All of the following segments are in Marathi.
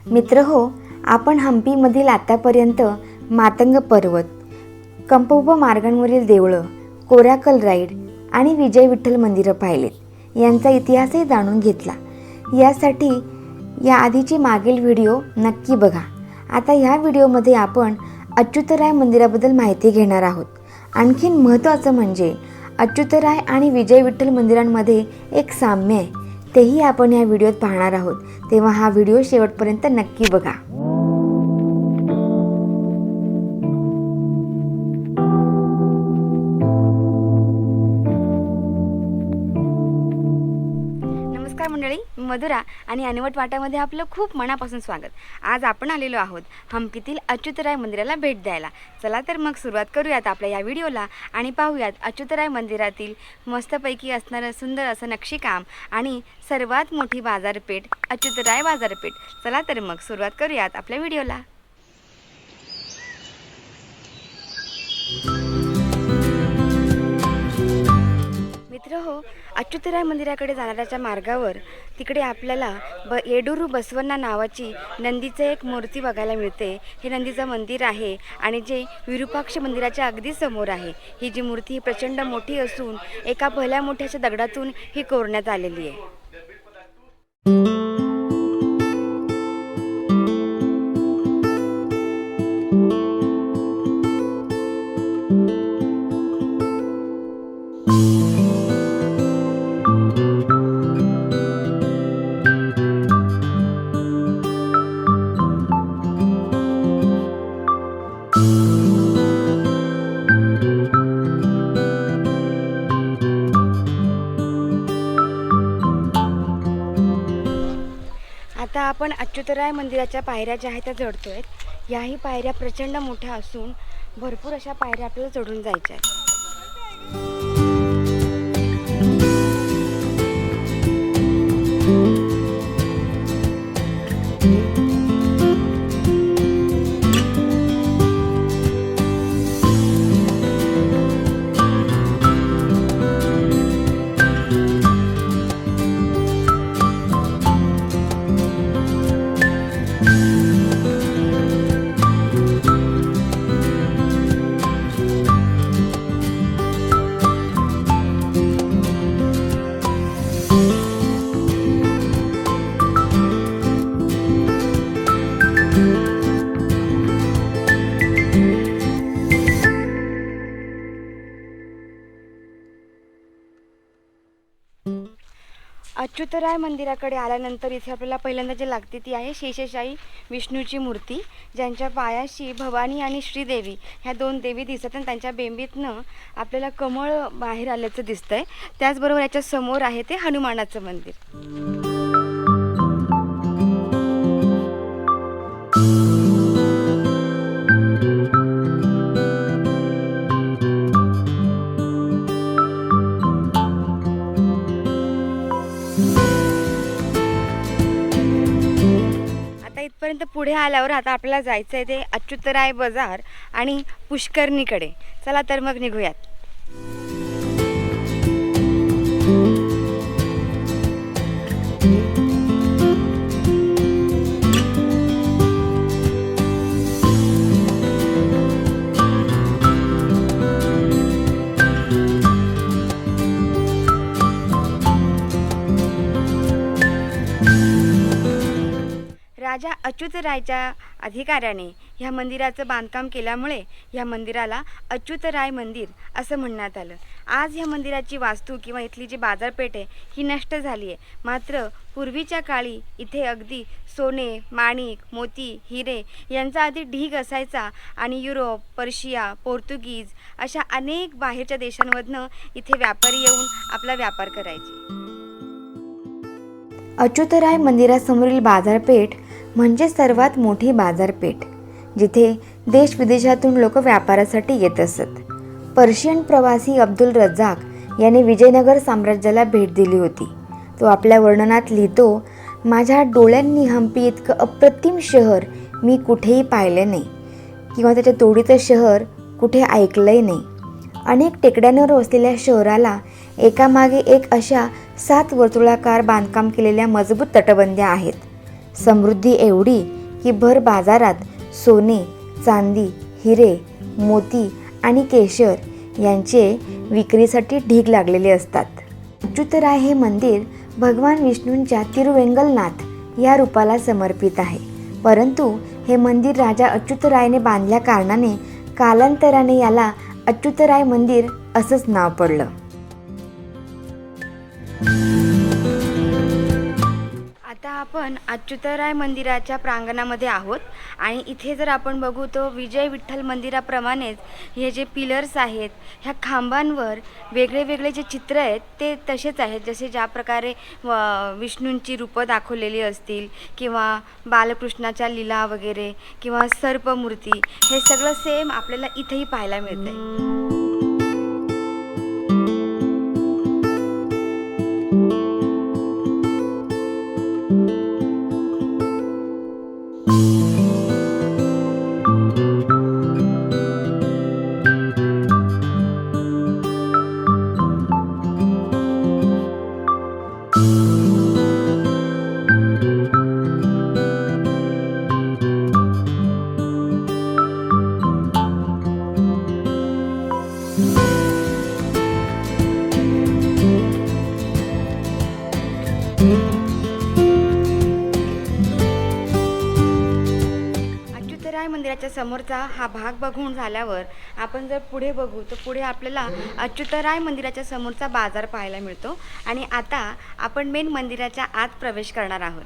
मित्रहो, आपण हम्पीमधील आतापर्यंत मातंग पर्वत, कंपोबा मार्गांवरील देवळं, कोराकल राईड आणि विजय विठ्ठल मंदिरं पाहिलेत. यांचा इतिहासही जाणून घेतला. यासाठी या आधीची मागील व्हिडिओ नक्की बघा. आता ह्या व्हिडिओमध्ये आपण अच्युतराय मंदिराबद्दल माहिती घेणार आहोत. आणखीन महत्त्वाचं म्हणजे अच्युतराय आणि विजय विठ्ठल मंदिरांमध्ये एक साम्य आहे, तेही आपण या व्हिडिओत पाहणार आहोत. तेव्हा हा व्हिडिओ शेवटपर्यंत नक्की बघा. नमस्कार मंडळी, मधुरा आणि अनवट वाटामध्ये आपलं खूप मनापासून स्वागत. आज आपण आलेलो आहोत हम्पीतील अच्युतराय मंदिराला भेट द्यायला. चला तर मग सुरुवात करूयात आपल्या या व्हिडिओला आणि पाहूयात अच्युतराय मंदिरातील मस्तपैकी असणारं सुंदर असं नक्षीकाम आणि सर्वात मोठी बाजारपेठ अच्युतराय बाजारपेठ. चला तर मग सुरुवात करूयात आपल्या व्हिडिओला. मित्रहो, अच्युतराय मंदिराकडे जाणाऱ्याच्या मार्गावर तिकडे आपल्याला येडूरू बसवण्णा नावाची नंदीचं एक मूर्ती बघायला मिळते. हे नंदीचं मंदिर आहे आणि जे विरूपाक्ष मंदिराच्या अगदी समोर आहे. ही जी मूर्ती ही प्रचंड मोठी असून एका भल्या मोठ्याच्या दगडातून ही कोरण्यात आलेली आहे. आता आपण अच्युतराय मंदिराच्या पायऱ्या ज्या आहेत त्या चढतोय. याही पायऱ्या प्रचंड मोठ्या असून भरपूर अशा पायऱ्या आपल्याला चढून जायच्या आहेत. अच्युतराय मंदिराकडे आल्यानंतर इथे आपल्याला पहिल्यांदा जे लागते ती आहे शेषशाही विष्णूची मूर्ती, ज्यांच्या पायाशी भवानी आणि श्रीदेवी ह्या दोन देवी दिसतात आणि त्यांच्या बेंबीतनं आपल्याला कमळ बाहेर आल्याचं दिसतंय. त्याचबरोबर याच्या समोर आहे ते हनुमानाचं मंदिर. इथपर्यंत पुढे आल्यावर आता आपल्याला जायचं आहे ते अच्युतराय बाजार आणि पुष्करणीकडे. चला तर मग निघूयात. राजा अच्युतरायच्या अधिकाऱ्याने ह्या मंदिराचं बांधकाम केल्यामुळे ह्या मंदिराला अच्युतराय मंदिर असं म्हणण्यात आलं. आज ह्या मंदिराची वास्तू किंवा इथली जी बाजारपेठ आहे ही नष्ट झाली आहे. मात्र पूर्वीच्या काळी इथे अगदी सोने, माणिक, मोती, हिरे यांचा आधी ढीग असायचा आणि युरोप, पर्शिया, पोर्तुगीज अशा अनेक बाहेरच्या देशांमधनं इथे व्यापारी येऊन आपला व्यापार करायचे. अच्युतराय मंदिरासमोरील बाजारपेठ म्हणजे सर्वात मोठी बाजारपेठ, जिथे देश विदेशातून लोक व्यापारासाठी येत असत. पर्शियन प्रवासी अब्दुल रज्जाक याने विजयनगर साम्राज्याला भेट दिली होती. तो आपल्या वर्णनात लिहितो, माझ्या डोळ्यांनी हम्पी इतकं अप्रतिम शहर मी कुठेही पाहिले नाही किंवा त्याच्या तोडीचं शहर कुठे ऐकलंही नाही. अनेक टेकड्यांवर वसलेल्या शहराला एकामागे एक अशा 7 वर्तुळाकार बांधकाम केलेल्या मजबूत तटबंद्या आहेत. समृद्धी एवढी की भर बाजारात सोने, चांदी, हिरे, मोती आणि केशर यांचे विक्रीसाठी ढीग लागलेले असतात. अच्युतराय हे मंदिर भगवान विष्णूंच्या तिरुवेंगलनाथ या रूपाला समर्पित आहे. परंतु हे मंदिर राजा अच्युतरायने बांधल्या कारणाने कालांतराने याला अच्युतराय मंदिर असंच नाव पडलं. आता आपण अच्युतराय मंदिराच्या प्रांगणामध्ये आहोत आणि इथे जर आपण बघू तो विजय विठ्ठल मंदिराप्रमाणेच हे जे पिलर्स आहेत ह्या खांबांवर वेगळे वेगळे जे चित्र आहेत ते तसेच आहेत, जसे ज्या प्रकारे विष्णूंची रूपं दाखवलेली असतील किंवा बालकृष्णाच्या लीला वगैरे किंवा सर्पमूर्ती, हे सगळं सेम आपल्याला इथेही पाहायला मिळतंय. अच्युतराय मंदिराच्या समोरचा हा भाग बघून झाल्यावर आपण जर पुढे बघू तर पुढे आपल्याला अच्युतराय मंदिराच्या समोरचा बाजार पाहायला मिळतो. आणि आता आपण मेन मंदिराच्या आत प्रवेश करणार आहोत.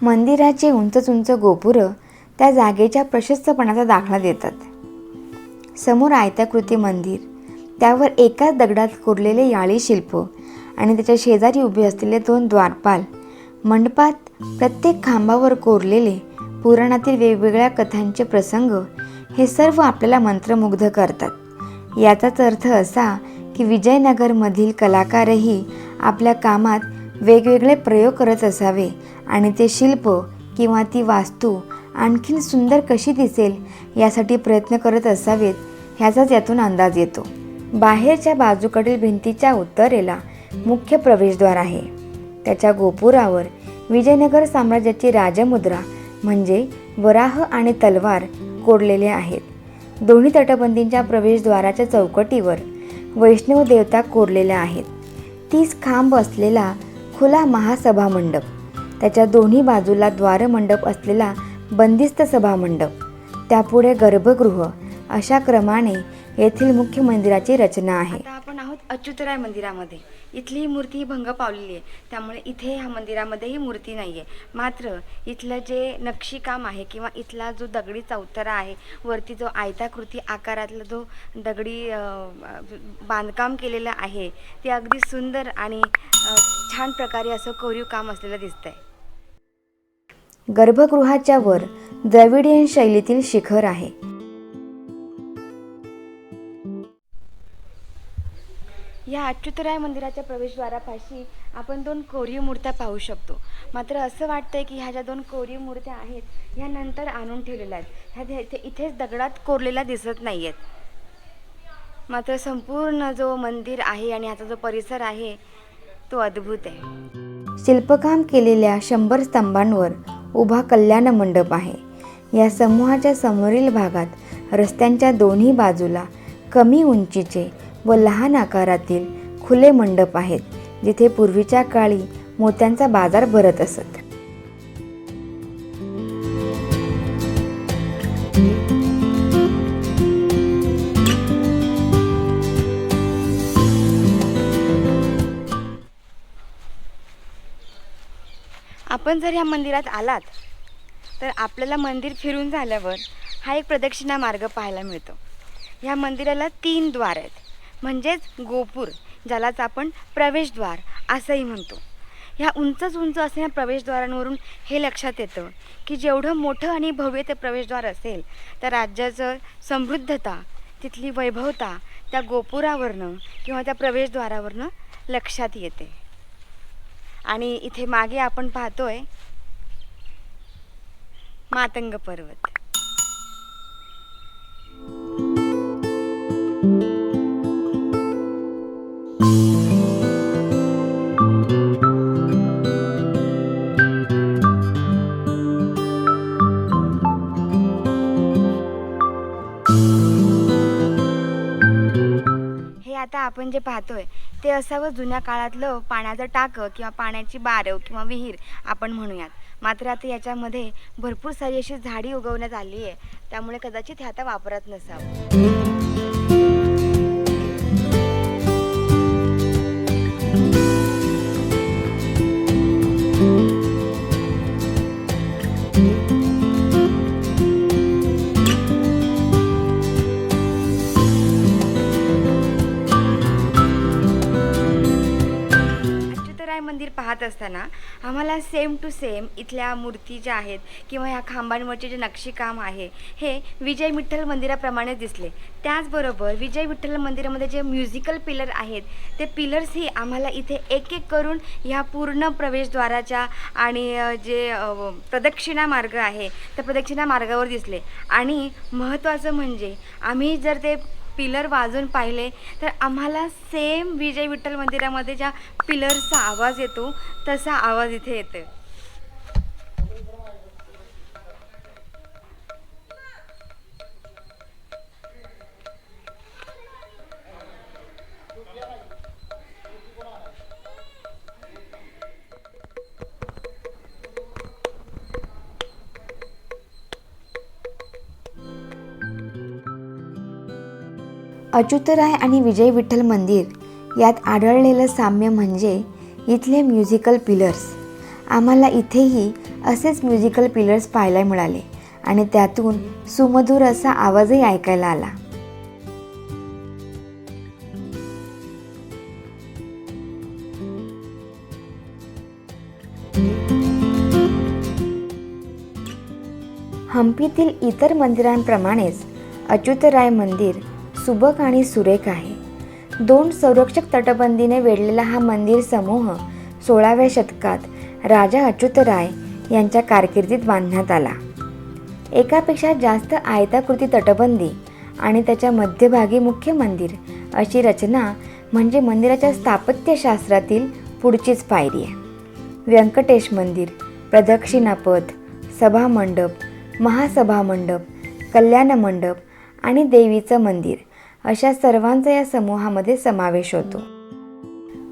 मंदिराचे उंच उंच गोपुरं त्या जागेच्या प्रशस्तपणाचा दाखला देतात. समोर आयताकृती मंदिर, त्यावर एकाच दगडात कोरलेले याळी शिल्प आणि त्याच्या शेजारी उभे असलेले 2 द्वारपाल. मंडपात प्रत्येक खांबावर कोरलेले पुराणातील वेगवेगळ्या कथांचे प्रसंग हे सर्व आपल्याला मंत्रमुग्ध करतात. याचाच अर्थ असा की विजयनगरमधील कलाकारही आपल्या कामात वेगवेगळे प्रयोग करत असावे आणि ते शिल्प किंवा ती वास्तू आणखीन सुंदर कशी दिसेल यासाठी प्रयत्न करत असावेत, ह्याचाच यातून अंदाज येतो. बाहेरच्या बाजूकडील भिंतीच्या उत्तरेला मुख्य प्रवेशद्वार आहे. त्याच्या गोपुरावर विजयनगर साम्राज्याची राजमुद्रा म्हणजे वराह आणि तलवार कोरलेले आहेत. दोन्ही तटबंदींच्या प्रवेशद्वाराच्या चौकटीवर वैष्णव देवता कोरलेल्या आहेत. 30 खांब असलेला खुला महासभा मंडप, त्याच्या दोन्ही बाजूला द्वारमंडप असलेला बंदिस्त सभामंडप, त्यापुढे गर्भगृह, अशा क्रमाने येथील मुख्य मंदिराची रचना आहे. आता आपण आहोत अच्युतराय मंदिरामध्ये. इथली मूर्ती ही भंग पावलेली आहे, त्यामुळे इथे ह्या मंदिरामध्ये ही मूर्ती नाही आहे. मात्र इथलं जे नक्षीकाम आहे किंवा इथला जो दगडी चौतरा आहे, वरती जो आयताकृती आकारातला जो दगडी बांधकाम केलेलं आहे ते अगदी सुंदर आणि छान प्रकारे असं कोरीव काम असलेलं दिसतंय. गर्भगृहाच्या वर द्रविडियन शैलीतील शिखर आहे. या अच्युतराय मंदिराच्या प्रवेशद्वारापाशी आपण 2 कोरीव मूर्त्या पाहू शकतो. मात्र असं वाटतंय की ह्या ज्या 2 कोरीव मूर्त्या आहेत ह्या नंतर आणून ठेवलेल्या आहेत. ह्या इथेच दगडात कोरलेल्या दिसत नाही आहेत. मात्र संपूर्ण जो मंदिर आहे आणि ह्याचा जो परिसर आहे तो अद्भुत आहे. शिल्पकाम केलेल्या 100 स्तंभांवर उभा कल्याण मंडप आहे. या समूहाच्या समोरील भागात रस्त्यांच्या दोन्ही बाजूला कमी उंचीचे व लहान आकारातील खुले मंडप आहेत, जिथे पूर्वीच्या काळी मोत्यांचा बाजार भरत असत. आपण जर ह्या मंदिरात आलात तर आपल्याला मंदिर फिरून झाल्यावर हा एक प्रदक्षिणा मार्ग पाहायला मिळतो. ह्या मंदिराला 3 द्वार आहेत, म्हणजेच गोपूर, ज्यालाच आपण प्रवेशद्वार असंही म्हणतो. ह्या उंच असलेल्या प्रवेशद्वारांवरून हे लक्षात येतं की जेवढं मोठं आणि भव्य ते प्रवेशद्वार असेल त्या राज्याचं समृद्धता, तिथली वैभवता त्या गोपुरावरनं किंवा त्या प्रवेशद्वारावरनं लक्षात येते. आणि इथे मागे आपण पाहतोय मातंग पर्वत. हे आता आपण जे पाहतोय ते असावं जुन्या काळातलं पाण्याचं टाकं किंवा पाण्याची बारव किंवा विहीर आपण म्हणूयात. मात्र आता याच्यामध्ये भरपूर सारी अशी झाडी उगवण्यात आली आहे, त्यामुळे कदाचित हे आता वापरत नसावं. मंदिर पाहत असताना आम्हाला सेम टू सेम इथल्या मूर्ती ज्या आहेत किंवा ह्या खांबांवरचे जे नक्षीकाम आहे हे विजय विठ्ठल मंदिराप्रमाणे दिसले. त्याचबरोबर विजय विठ्ठल मंदिरामध्ये जे म्युझिकल पिलर आहेत ते पिलर्सही आम्हाला इथे एक एक करून ह्या पूर्ण प्रवेशद्वाराच्या आणि जे प्रदक्षिणा मार्ग आहे त्या प्रदक्षिणा मार्गावर दिसले. आणि महत्त्वाचं म्हणजे आम्ही जर ते पिलर वाजून पाहिले तर आम्हाला सेम विजय विठ्ठल मंदिरामध्ये ज्या पिलर्सचा आवाज येतो तसा आवाज इथे येतो. अच्युतराय आणि विजय विठ्ठल मंदिर यात आढळलेलं साम्य म्हणजे इथले म्युझिकल पिलर्स. आम्हाला इथेही असेच म्युझिकल पिलर्स पाहायला मिळाले आणि त्यातून सुमधुर असा आवाजही ऐकायला आला. हंपीतील इतर मंदिरांप्रमाणेच अच्युतराय मंदिर सुबक आणि सुरेख आहे. 2 संरक्षक तटबंदीने वेढलेला हा मंदिर समूह 16व्या शतकात राजा अच्युतराय यांच्या कारकिर्दीत बांधण्यात आला. एकापेक्षा जास्त आयताकृती तटबंदी आणि त्याच्या मध्यभागी मुख्य मंदिर अशी रचना म्हणजे मंदिराच्या स्थापत्यशास्त्रातील पुढचीच पायरी आहे. व्यंकटेश मंदिर, प्रदक्षिणापथ, सभामंडप, महासभामंडप, कल्याण मंडप आणि देवीचं मंदिर अशा सर्वांचा या समूहामध्ये समावेश होतो.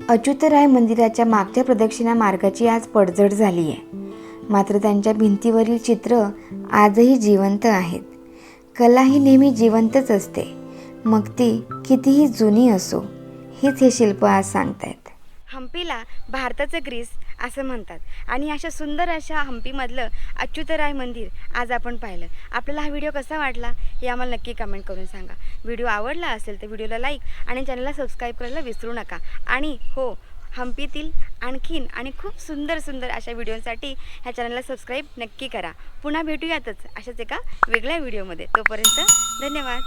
अच्युतराय मंदिराच्या मागच्या प्रदक्षिणा मार्गाची आज पडझड झाली आहे, मात्र त्यांच्या भिंतीवरील चित्र आजही जिवंत आहेत. कला ही नेहमी जिवंतच असते, मग ती कितीही जुनी असो, हीच हे शिल्प आज सांगतायत. हंपीला भारताचं ग्रीस असं म्हणतात आणि अशा सुंदर अशा हंपीमधलं अच्युतराय मंदिर आज आपण पाहिलं. आपल्याला हा व्हिडिओ कसा वाटला हे आम्हाला नक्की कमेंट करून सांगा. व्हिडिओ आवडला असेल तर व्हिडिओला लाईक आणि चॅनलला सबस्क्राईब करायला विसरू नका. आणि हो, हंपीतील आणखीन आणि खूप सुंदर सुंदर अशा व्हिडिओसाठी ह्या चॅनलला सबस्क्राईब नक्की करा. पुन्हा भेटूयातच अशाच एका वेगळ्या व्हिडिओमध्ये. तोपर्यंत धन्यवाद.